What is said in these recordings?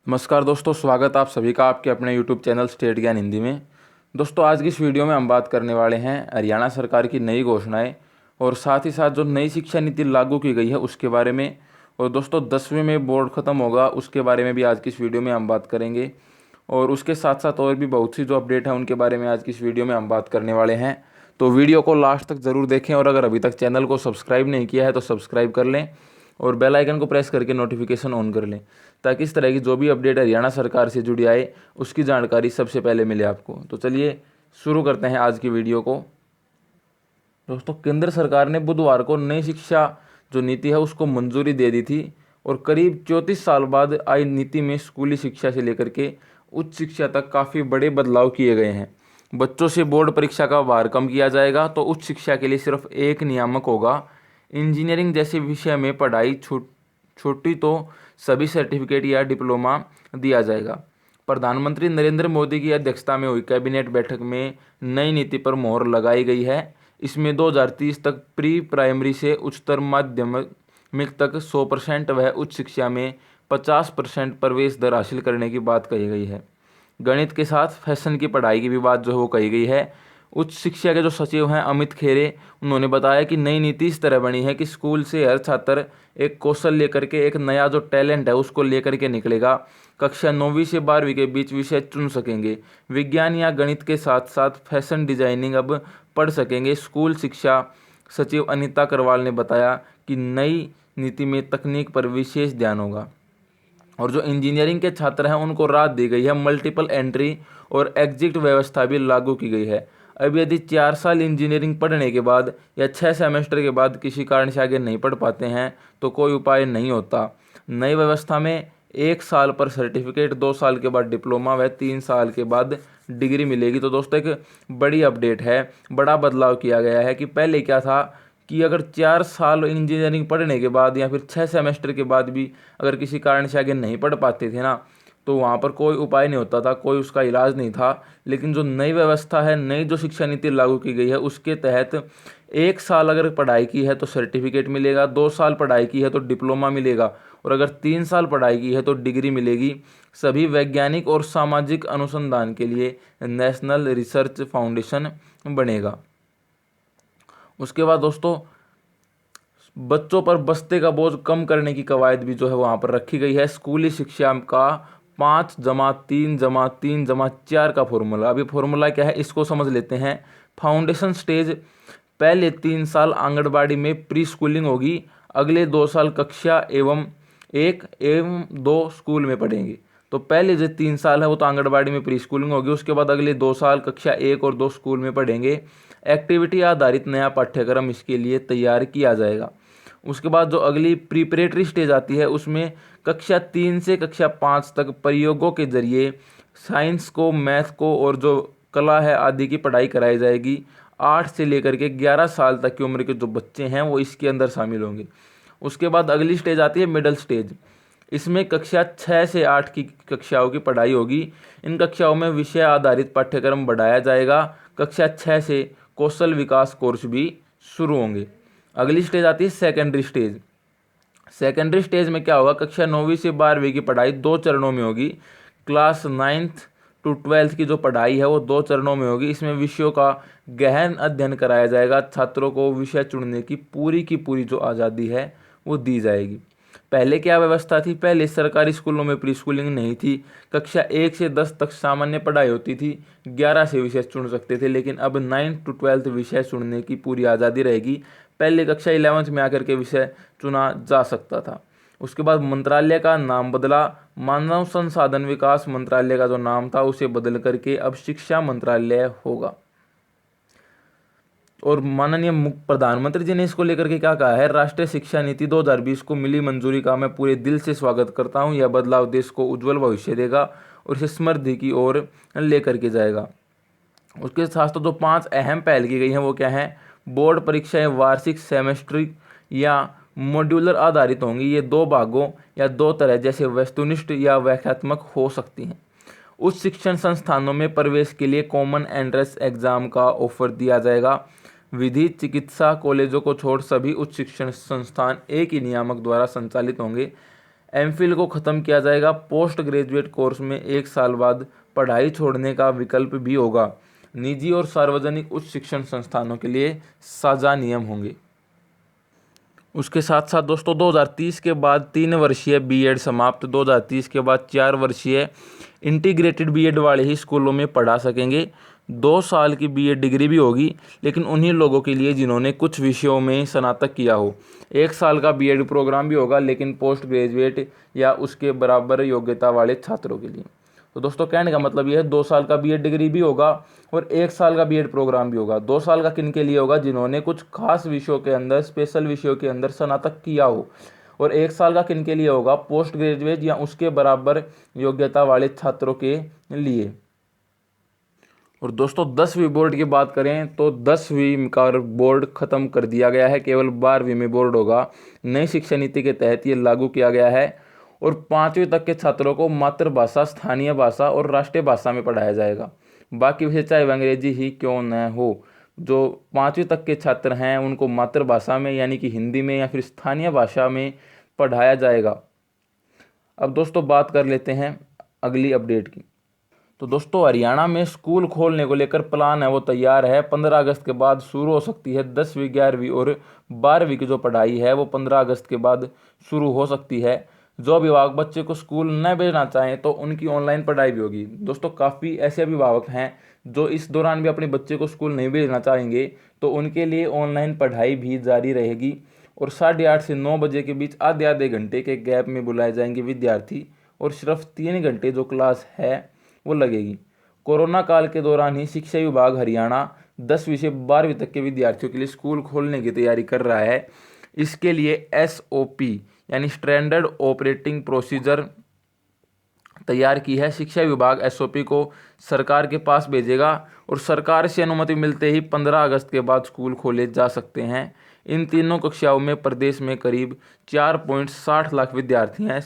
नमस्कार दोस्तों, स्वागत आप सभी का आपके अपने YouTube चैनल स्टेट ज्ञान हिंदी में। दोस्तों, आज की इस वीडियो में हम बात करने वाले हैं हरियाणा सरकार की नई घोषणाएं और साथ ही साथ जो नई शिक्षा नीति लागू की गई है उसके बारे में। और दोस्तों, 10वीं में बोर्ड ख़त्म होगा उसके बारे में भी आज की इस वीडियो में हम बात करेंगे। और उसके साथ साथ और भी बहुत सी जो अपडेट है उनके बारे में आज की इस वीडियो में हम बात करने वाले हैं। तो वीडियो को लास्ट तक ज़रूर देखें और अगर अभी तक चैनल को सब्सक्राइब नहीं किया है तो सब्सक्राइब कर लें और बेल आइकन को प्रेस करके नोटिफिकेशन ऑन कर लें, ताकि इस तरह की जो भी अपडेट हरियाणा सरकार से जुड़ी आए उसकी जानकारी सबसे पहले मिले आपको। तो चलिए शुरू करते हैं आज की वीडियो को। दोस्तों, केंद्र सरकार ने बुधवार को नई शिक्षा जो नीति है उसको मंजूरी दे दी थी और करीब 34 साल बाद आई नीति में स्कूली शिक्षा से लेकर के उच्च शिक्षा तक काफ़ी बड़े बदलाव किए गए हैं। बच्चों से बोर्ड परीक्षा का भार कम किया जाएगा तो उच्च शिक्षा के लिए सिर्फ एक नियामक होगा। इंजीनियरिंग जैसे विषय में पढ़ाई छोटी तो सभी सर्टिफिकेट या डिप्लोमा दिया जाएगा। प्रधानमंत्री नरेंद्र मोदी की अध्यक्षता में हुई कैबिनेट बैठक में नई नीति पर मोहर लगाई गई है। इसमें 2030 तक प्री प्राइमरी से उच्चतर माध्यमिक तक 100% व उच्च शिक्षा में 50% प्रवेश दर हासिल करने की बात कही गई है। गणित के साथ फैशन की पढ़ाई की भी बात जो है वो कही गई है। उच्च शिक्षा के जो सचिव हैं अमित खेरे, उन्होंने बताया कि नई नीति इस तरह बनी है कि स्कूल से हर छात्र एक कौशल लेकर के, एक नया जो टैलेंट है उसको लेकर के निकलेगा। कक्षा 9वीं से 12वीं के बीच विषय चुन सकेंगे। विज्ञान या गणित के साथ साथ फैशन डिजाइनिंग अब पढ़ सकेंगे। स्कूल शिक्षा सचिव अनीता करवाल ने बताया कि नई नीति में तकनीक पर विशेष ध्यान होगा और जो इंजीनियरिंग के छात्र हैं उनको राहत दी गई है। मल्टीपल एंट्री और एग्जिट व्यवस्था भी लागू की गई है। अब यदि 4 साल इंजीनियरिंग पढ़ने के बाद या 6 सेमेस्टर के बाद किसी कारण से आगे नहीं पढ़ पाते हैं तो कोई उपाय नहीं होता। नई व्यवस्था में 1 साल पर सर्टिफिकेट, 2 साल के बाद डिप्लोमा व 3 साल के बाद डिग्री मिलेगी। तो दोस्तों, एक बड़ी अपडेट है, बड़ा बदलाव किया गया है कि पहले क्या था कि अगर 4 साल इंजीनियरिंग पढ़ने के बाद या फिर 6 सेमेस्टर के बाद भी अगर किसी कारण से आगे नहीं पढ़ पाते थे ना, तो वहाँ पर कोई उपाय नहीं होता था, कोई उसका इलाज नहीं था। लेकिन जो नई व्यवस्था है, नई जो शिक्षा नीति लागू की गई है उसके तहत 1 साल अगर पढ़ाई की है तो सर्टिफिकेट मिलेगा, 2 साल पढ़ाई की है तो डिप्लोमा मिलेगा और अगर 3 साल पढ़ाई की है तो डिग्री मिलेगी। सभी वैज्ञानिक और सामाजिक अनुसंधान के लिए नेशनल रिसर्च फाउंडेशन बनेगा। उसके बाद दोस्तों, बच्चों पर बस्ते का बोझ कम करने की कवायद भी जो है वहाँ पर रखी गई है। स्कूली शिक्षा का 5+3+3+4 का फॉर्मूला। अभी फॉर्मूला क्या है इसको समझ लेते हैं। फाउंडेशन स्टेज, पहले 3 साल आंगनबाड़ी में प्री स्कूलिंग होगी, अगले 2 साल कक्षा एवं 1 एवं 2 स्कूल में पढ़ेंगे। तो पहले जो 3 साल है वो तो आंगनबाड़ी में प्री स्कूलिंग होगी, उसके बाद अगले 2 साल कक्षा 1 और 2 स्कूल में पढ़ेंगे। एक्टिविटी आधारित नया पाठ्यक्रम इसके लिए तैयार किया जाएगा। उसके बाद जो अगली प्रिपरेटरी स्टेज आती है उसमें कक्षा 3 से कक्षा 5 तक प्रयोगों के जरिए साइंस को, मैथ को और जो कला है आदि की पढ़ाई कराई जाएगी। 8 से लेकर के 11 साल तक की उम्र के जो बच्चे हैं वो इसके अंदर शामिल होंगे। उसके बाद अगली स्टेज आती है मिडिल स्टेज। इसमें कक्षा 6 से 8 की कक्षाओं की पढ़ाई होगी। इन कक्षाओं में विषय आधारित पाठ्यक्रम बढ़ाया जाएगा। कक्षा 6 से कौशल विकास कोर्स भी शुरू होंगे। अगली स्टेज आती है सेकेंडरी स्टेज। सेकेंडरी स्टेज में क्या होगा, कक्षा 9वीं से 12वीं की पढ़ाई 2 चरणों में होगी। क्लास 9th to 12th की जो पढ़ाई है वो 2 चरणों में होगी। इसमें विषयों का गहन अध्ययन कराया जाएगा। छात्रों को विषय चुनने की पूरी जो आज़ादी है वो दी जाएगी। पहले क्या व्यवस्था थी, पहले सरकारी स्कूलों में प्री स्कूलिंग नहीं थी। कक्षा 1 से 10 तक सामान्य पढ़ाई होती थी, 11 से विषय चुन सकते थे। लेकिन अब 9th to 12th विषय चुनने की पूरी आज़ादी रहेगी। पहले कक्षा 11th में आकर के विषय चुना जा सकता था। उसके बाद मंत्रालय का नाम बदला। मानव संसाधन विकास मंत्रालय का जो नाम था उसे बदल करके अब शिक्षा मंत्रालय होगा। और माननीय प्रधानमंत्री जी ने इसको लेकर के क्या कहा है, राष्ट्रीय शिक्षा नीति 2020 को मिली मंजूरी का मैं पूरे दिल से स्वागत करता हूं। यह बदलाव देश को उज्जवल भविष्य देगा और इसे समृद्धि की ओर लेकर के जाएगा। उसके साथ तो जो 5 अहम पहल की गई हैं वो क्या है, बोर्ड परीक्षाएं वार्षिक, सेमेस्ट्रिक या मॉड्यूलर आधारित होंगी। ये 2 भागों या 2 तरह जैसे वस्तुनिष्ठ या व्याख्यात्मक हो सकती हैं। उच्च शिक्षण संस्थानों में प्रवेश के लिए कॉमन एंट्रेंस एग्जाम का ऑफर दिया जाएगा। विधि, चिकित्सा कॉलेजों को छोड़ सभी उच्च शिक्षण संस्थान एक ही नियामक द्वारा संचालित होंगे। एमफिल को ख़त्म किया जाएगा। पोस्ट ग्रेजुएट कोर्स में 1 साल बाद पढ़ाई छोड़ने का विकल्प भी होगा। निजी और सार्वजनिक उच्च शिक्षण संस्थानों के लिए साझा नियम होंगे। उसके साथ साथ दोस्तों 2030 के बाद 3 वर्षीय बीएड समाप्त, 2030 के बाद 4 वर्षीय इंटीग्रेटेड बीएड वाले ही स्कूलों में पढ़ा सकेंगे। 2 साल की बीएड डिग्री भी होगी, लेकिन उन्हीं लोगों के लिए जिन्होंने कुछ विषयों में स्नातक किया हो। 1 साल का बीएड प्रोग्राम भी होगा, लेकिन पोस्ट ग्रेजुएट या उसके बराबर योग्यता वाले छात्रों के लिए। तो दोस्तों कहने का मतलब यह है 2 साल का बीएड डिग्री भी होगा और 1 साल का बीएड प्रोग्राम भी होगा। 2 साल का किन के लिए होगा? जिन्होंने कुछ खास विषयों के अंदर, स्पेशल विषयों के अंदर स्नातक किया हो। और 1 साल का किन के लिए होगा? पोस्ट ग्रेजुएट या उसके बराबर योग्यता वाले छात्रों के लिए। और दोस्तों 10वीं बोर्ड की बात करें तो 10वीं का बोर्ड खत्म कर दिया गया है, केवल 12वीं में बोर्ड होगा। नई शिक्षा नीति के तहत ये लागू किया गया है और 5वीं तक के छात्रों को मातृभाषा, स्थानीय भाषा और राष्ट्रीय भाषा में पढ़ाया जाएगा। बाकी विषय चाहे अंग्रेजी ही क्यों न हो, जो 5वीं तक के छात्र हैं उनको मातृभाषा में यानी कि हिंदी में या फिर स्थानीय भाषा में पढ़ाया जाएगा। अब दोस्तों बात कर लेते हैं अगली अपडेट की। तो दोस्तों हरियाणा में स्कूल खोलने को लेकर प्लान है वो तैयार है। 15 अगस्त के बाद शुरू हो सकती है 10वीं, 11वीं और 12वीं की जो पढ़ाई है वो 15 अगस्त के बाद शुरू हो सकती है। जो अभिभावक बच्चे को स्कूल न भेजना चाहें तो उनकी ऑनलाइन पढ़ाई भी होगी। दोस्तों काफ़ी ऐसे अभिभावक हैं जो इस दौरान भी अपने बच्चे को स्कूल नहीं भेजना चाहेंगे, तो उनके लिए ऑनलाइन पढ़ाई भी जारी रहेगी और 8:30 से 9 बजे के बीच आधे आधे घंटे के गैप में बुलाए जाएंगे विद्यार्थी और सिर्फ 3 घंटे जो क्लास है वो लगेगी। कोरोना काल के दौरान ही शिक्षा विभाग हरियाणा 10वीं से 12वीं तक के विद्यार्थियों के लिए स्कूल खोलने की तैयारी कर रहा है। इसके लिए SOP यानी स्टैंडर्ड ऑपरेटिंग प्रोसीजर तैयार की है। शिक्षा विभाग SOP को सरकार के पास भेजेगा और सरकार से अनुमति मिलते ही 15 अगस्त के बाद स्कूल खोले जा सकते हैं। इन तीनों कक्षाओं में प्रदेश में करीब 4.60 लाख विद्यार्थी हैं।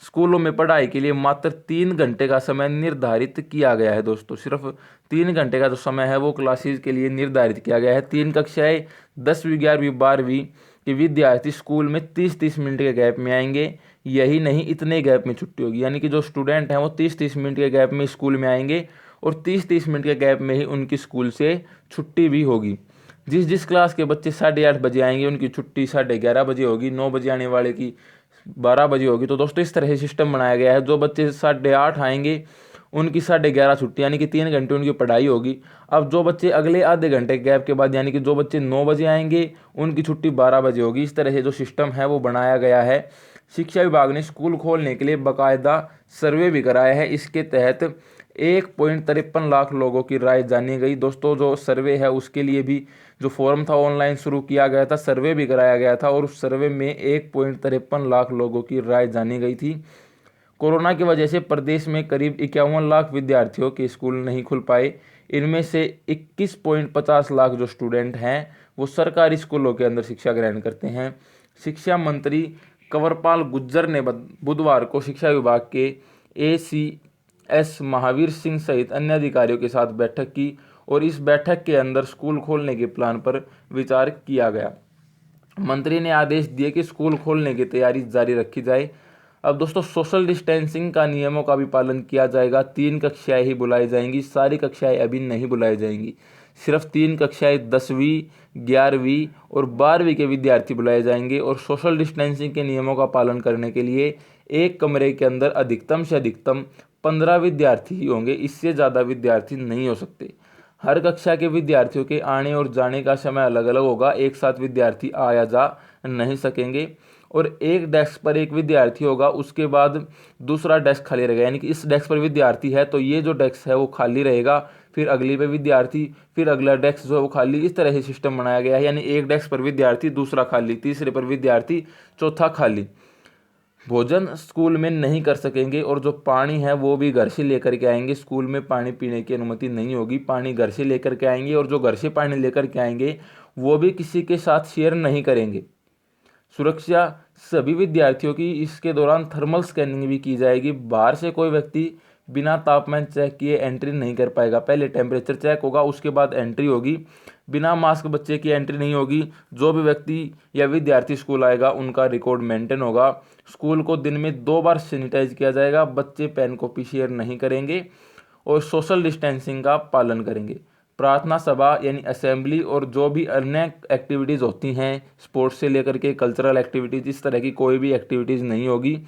स्कूलों में पढ़ाई के लिए मात्र 3 घंटे का समय निर्धारित किया गया है। दोस्तों सिर्फ 3 घंटे का जो समय है वो क्लासेज के लिए निर्धारित किया गया है। 3 कक्षाएं 10वीं, 11वीं, 12वीं के विद्यार्थी स्कूल में 30-30 मिनट के गैप में आएंगे। यही नहीं, इतने गैप में छुट्टी होगी, यानी कि जो स्टूडेंट हैं वो 30-30 मिनट के गैप में स्कूल में आएंगे और 30-30 मिनट के गैप में ही उनकी स्कूल से छुट्टी भी होगी। जिस क्लास के बच्चे 8:30 बजे आएंगे उनकी छुट्टी 11:30 बजे होगी। 9 बजे आने वाले की 12 बजे होगी। तो दोस्तों इस तरह से सिस्टम बनाया गया है। जो बच्चे 8:30 आएंगे उनकी 11:30 छुट्टी, यानी कि 3 घंटे उनकी पढ़ाई होगी। अब जो बच्चे अगले आधे घंटे गैप के बाद, यानी कि जो बच्चे 9 बजे आएंगे उनकी छुट्टी 12 बजे होगी। इस तरह से जो सिस्टम है वो बनाया गया है। शिक्षा विभाग ने स्कूल खोलने के लिए बाकायदा सर्वे भी कराया है। इसके तहत 1.53 लाख लोगों की राय जानी गई। दोस्तों जो सर्वे है उसके लिए भी जो फॉर्म था ऑनलाइन शुरू किया गया था, सर्वे भी कराया गया था और उस सर्वे में 1.53 लाख लोगों की राय जानी गई थी। कोरोना की वजह से प्रदेश में करीब 51 लाख विद्यार्थियों के स्कूल नहीं खुल पाए। इनमें से 21.50 लाख जो स्टूडेंट हैं वो सरकारी स्कूलों के अंदर शिक्षा ग्रहण करते हैं। शिक्षा मंत्री कंवरपाल गुर्जर ने बुधवार को शिक्षा विभाग के ACS महावीर सिंह सहित अन्य अधिकारियों के साथ बैठक की और इस बैठक के अंदर स्कूल खोलने के प्लान पर विचार किया गया। मंत्री ने आदेश दिए कि स्कूल खोलने की तैयारी जारी रखी जाए। अब दोस्तों सोशल डिस्टेंसिंग का नियमों का भी पालन किया जाएगा। 3 कक्षाएं ही बुलाई जाएंगी, सारी कक्षाएं अभी नहीं बुलाई जाएंगी। सिर्फ 3 कक्षाएं 10वीं, 11वीं और 12वीं के विद्यार्थी बुलाए जाएंगे और सोशल डिस्टेंसिंग के नियमों का पालन करने के लिए एक कमरे के अंदर अधिकतम से अधिकतम 15 विद्यार्थी ही होंगे। इससे ज़्यादा विद्यार्थी नहीं हो सकते। हर कक्षा के विद्यार्थियों के आने और जाने का समय अलग अलग होगा। एक साथ विद्यार्थी आ या जा नहीं सकेंगे और एक डेस्क पर एक विद्यार्थी होगा, उसके बाद दूसरा डेस्क खाली रहेगा। यानी कि इस डेस्क पर विद्यार्थी है तो ये जो डेस्क है वो खाली रहेगा, फिर अगली पे विद्यार्थी, फिर अगला डेस्क जो है वो खाली। इस तरह से सिस्टम बनाया गया है। यानी एक डेस्क पर विद्यार्थी, दूसरा खाली, तीसरे पर विद्यार्थी, चौथा खाली। भोजन स्कूल में नहीं कर सकेंगे और जो पानी है वो भी घर से लेकर के आएंगे। स्कूल में पानी पीने की अनुमति नहीं होगी, पानी घर से लेकर के आएंगे और जो घर से पानी लेकर के आएंगे वो भी किसी के साथ शेयर नहीं करेंगे। सुरक्षा सभी विद्यार्थियों की, इसके दौरान थर्मल स्कैनिंग भी की जाएगी। बाहर से कोई व्यक्ति बिना तापमान चेक किए एंट्री नहीं कर पाएगा। पहले टेम्परेचर चेक होगा, उसके बाद एंट्री होगी। बिना मास्क बच्चे की एंट्री नहीं होगी। जो भी व्यक्ति या विद्यार्थी स्कूल आएगा उनका रिकॉर्ड मेंटेन होगा। स्कूल को दिन में 2 बार सैनिटाइज किया जाएगा। बच्चे पेन कॉपी शेयर नहीं करेंगे और सोशल डिस्टेंसिंग का पालन करेंगे। प्रार्थना सभा यानी असेंबली और जो भी अन्य एक्टिविटीज़ होती हैं, स्पोर्ट्स से लेकर के कल्चरल एक्टिविटीज़, इस तरह की कोई भी एक्टिविटीज़ नहीं होगी।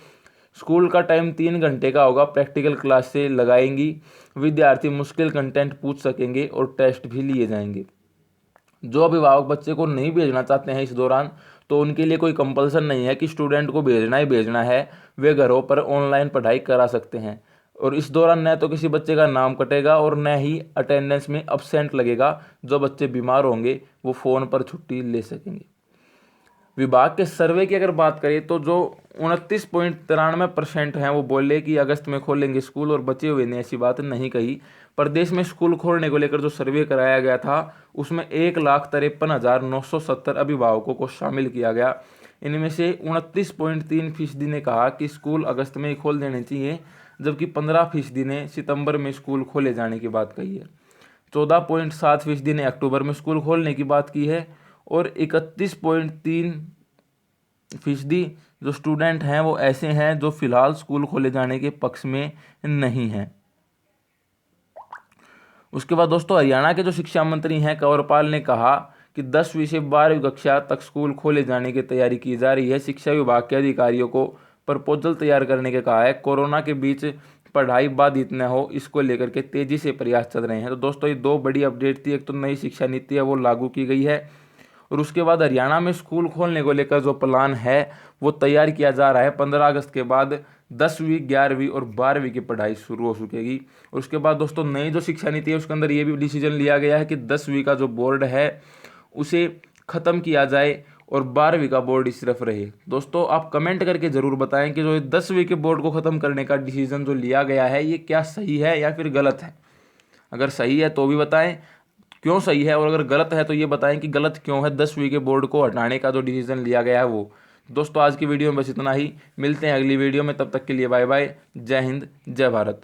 स्कूल का टाइम 3 घंटे का होगा। प्रैक्टिकल क्लास से लगाएंगी। विद्यार्थी मुश्किल कंटेंट पूछ सकेंगे और टेस्ट भी लिए जाएंगे। जो अभिभावक बच्चे को नहीं भेजना चाहते हैं इस दौरान, तो उनके लिए कोई कंपल्सन नहीं है कि स्टूडेंट को भेजना ही भेजना है। वे घरों पर ऑनलाइन पढ़ाई करा सकते हैं और इस दौरान न तो किसी बच्चे का नाम कटेगा और न ही अटेंडेंस में अब्सेंट लगेगा। जो बच्चे बीमार होंगे वो फ़ोन पर छुट्टी ले सकेंगे। विभाग के सर्वे की अगर बात करें तो जो 29.93% हैं वो बोले कि अगस्त में खोलेंगे स्कूल, और बचे हुए ने ऐसी बात नहीं कही। प्रदेश में स्कूल खोलने को लेकर जो सर्वे कराया गया था उसमें 1,53,970 अभिभावकों को शामिल किया गया। इनमें से 29.3% ने कहा कि स्कूल अगस्त में ही खोल देने चाहिए, जबकि 15% ने सितंबर में स्कूल खोले जाने की बात कही है। 14.7% ने अक्टूबर में स्कूल खोलने की बात की है और 31.3% जो स्टूडेंट हैं वो ऐसे हैं जो फिलहाल स्कूल खोले जाने के पक्ष में नहीं हैं। उसके बाद दोस्तों हरियाणा के जो शिक्षा मंत्री हैं कंवरपाल ने कहा कि 10वीं से 12वीं कक्षा तक स्कूल खोले जाने की तैयारी की जा रही है। शिक्षा विभाग के अधिकारियों को प्रपोजल तैयार करने के कहा है। कोरोना के बीच पढ़ाई बाधित न हो, इसको लेकर के तेजी से प्रयास चल रहे हैं। तो दोस्तों ये 2 बड़ी अपडेट थी। एक तो नई शिक्षा नीति है वो लागू की गई है और उसके बाद हरियाणा में स्कूल खोलने को लेकर जो प्लान है वो तैयार किया जा रहा है। 15 अगस्त के बाद 10वीं 11वीं और 12वीं की पढ़ाई शुरू हो सकेगी। और उसके बाद दोस्तों नई जो शिक्षा नीति है उसके अंदर ये भी डिसीजन लिया गया है कि 10वीं का जो बोर्ड है उसे ख़त्म किया जाए और 12वीं का बोर्ड ही सिर्फ रहे। दोस्तों आप कमेंट करके ज़रूर बताएं कि जो 10वीं के बोर्ड को ख़त्म करने का डिसीजन जो लिया गया है ये क्या सही है या फिर गलत है। अगर सही है तो भी बताएं क्यों सही है, और अगर गलत है तो ये बताएं कि गलत क्यों है 10वीं के बोर्ड को हटाने का जो डिसीजन लिया गया है वो। दोस्तों आज की वीडियो में बस इतना ही। मिलते हैं अगली वीडियो में, तब तक के लिए बाय बाय। जय हिंद, जय भारत।